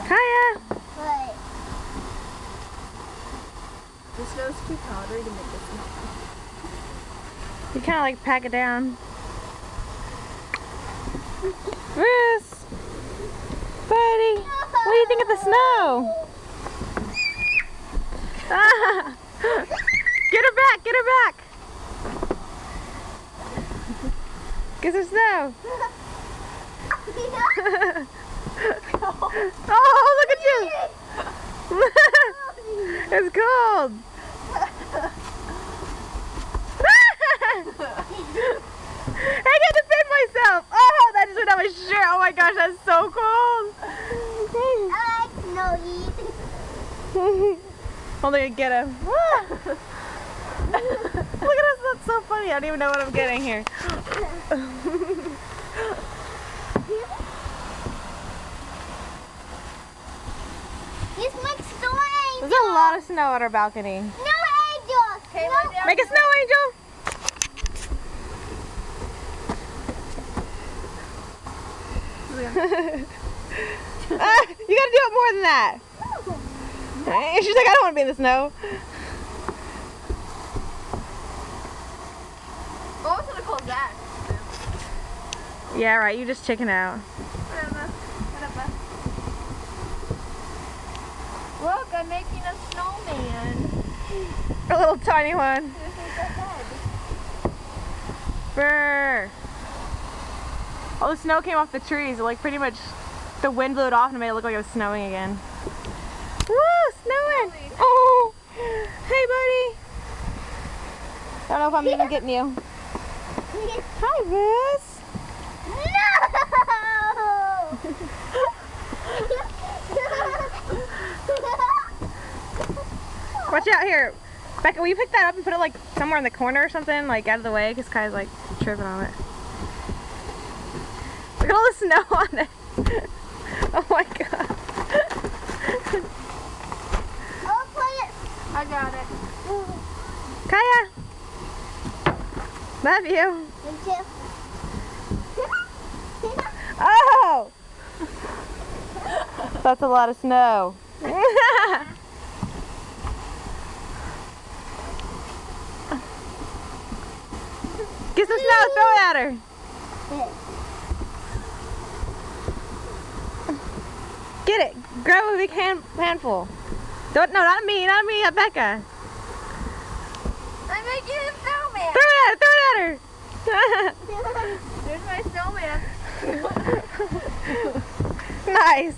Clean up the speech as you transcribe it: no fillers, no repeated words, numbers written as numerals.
Kaya! What? The snow's too powdery to make it snow. You kind of like pack it down. Bruce! Buddy! What do you think of the snow? Ah. Get her back! Get her back! Get some snow! Oh, look at you! It's cold! I can't defend myself! Oh, that just went on my shirt! Oh my gosh, that's so cold! I like snowy. Only I get him. Look at us, that's so funny. I don't even know what I'm getting here. This makes snow angels. There's a lot of snow at our balcony. Snow angels. Okay, Snow- lay down. Make a snow angel! You gotta do it more than that. She's like, I don't want to be in the snow. What was gonna call that? Yeah, right. You just chicken out. Whatever. Whatever. Look, I'm making a snowman. A little tiny one. This is the head. Brr. All the snow came off the trees. Like pretty much, the wind blew it off and made it look like it was snowing again. Woo, snowing! Oh, hey, buddy. I don't know if I'm even getting you. Hi, Bruce. Watch out here. Becca, will you pick that up and put it like somewhere in the corner or something, like out of the way, because Kai's like tripping on it. Look at all the snow on it. Oh my god. I got it. Kaya. Love you. Oh! That's a lot of snow. Get some snow, throw it at her. Get it. Grab a big handful. Don't, no, not me, not Becca. I'm making a snowman. Throw it at her, There's my snowman. Nice.